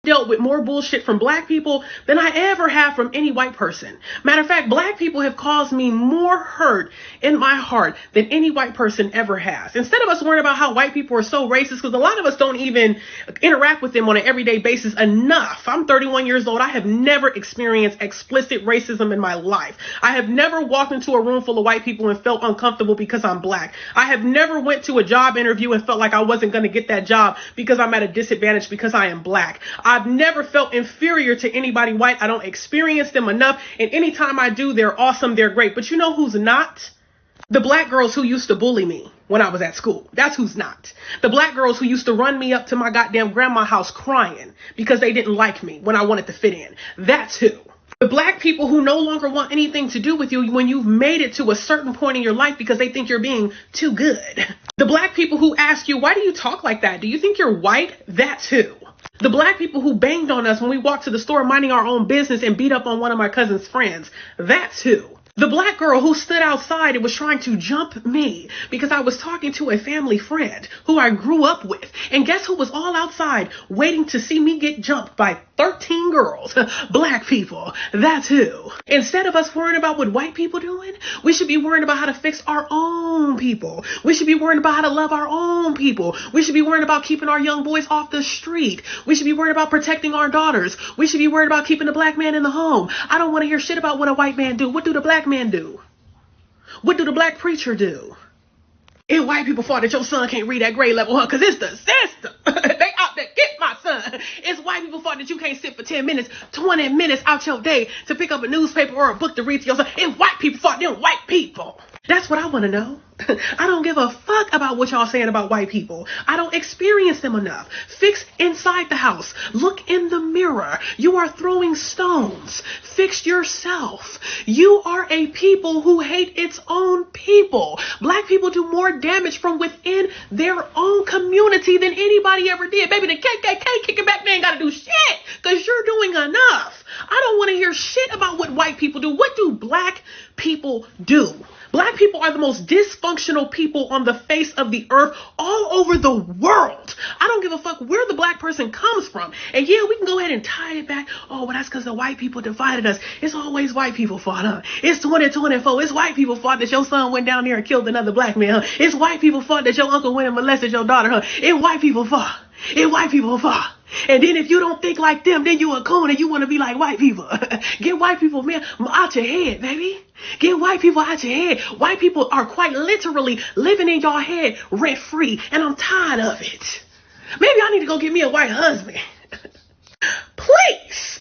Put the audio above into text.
dealt with more bullshit from black people than I ever have from any white person. Matter of fact, black people have caused me more hurt in my heart than any white person ever has. Instead of us worrying about how white people are so racist, because a lot of us don't even interact with them on an everyday basis enough. I'm 31 years old. I have never experienced explicit racism in my life. I have never walked into a room full of white people and felt uncomfortable because I'm black. I have never went to a job interview and felt like I wasn't going to get that job because I'm at a disadvantage because I am black. I've never felt inferior to anybody white. I don't experience them enough. And anytime I do, they're awesome. They're great. But you know who's not? The black girls who used to bully me when I was at school. That's who's not. The black girls who used to run me up to my goddamn grandma's house crying because they didn't like me when I wanted to fit in. That's who. The black people who no longer want anything to do with you when you've made it to a certain point in your life because they think you're being too good. The black people who ask you, why do you talk like that? Do you think you're white? That's who. The black people who banged on us when we walked to the store minding our own business and beat up on one of my cousin's friends. That's who. The black girl who stood outside and was trying to jump me because I was talking to a family friend who I grew up with. And guess who was all outside waiting to see me get jumped by 13 girls? Black people. That's who. Instead of us worrying about what white people doing, we should be worrying about how to fix our own people. We should be worrying about how to love our own people. We should be worrying about keeping our young boys off the street. We should be worried about protecting our daughters. We should be worried about keeping the black man in the home. I don't want to hear shit about what a white man do. What do the black man do? What do the black preacher do? It's white people fault that your son can't read at grade level, huh? Because it's the system. They out there, get my son. It's white people fault that you can't sit for 10 minutes, 20 minutes out your day to pick up a newspaper or a book to read to your son. It's white people fault, them white people. That's what I want to know. I don't give a fuck about what y'all saying about white people. I don't experience them enough. Fix inside the house. Look in the mirror. You are throwing stones. Fix yourself. You are a people who hate its own people. Black people do more damage from within their own community than anybody ever did. Baby, the KKK kicking back, they ain't got to do shit because you're doing enough. I don't want to hear shit about what white people do. What do black people do? Black people are the most dysfunctional people on the face of the earth all over the world. I don't give a fuck where the black person comes from. And yeah, we can go ahead and tie it back. Oh, well, that's because the white people divided us. It's always white people's fault, huh? It's 2024. It's white people's fault that your son went down there and killed another black man, huh? It's white people's fault that your uncle went and molested your daughter, huh? It's white people's fault. It's white people's fault. And then if you don't think like them, then you a coon and you want to be like white people. Get white people, man, out your head, baby. Get white people out your head. White people are quite literally living in your head rent free. And I'm tired of it. Maybe I need to go get me a white husband.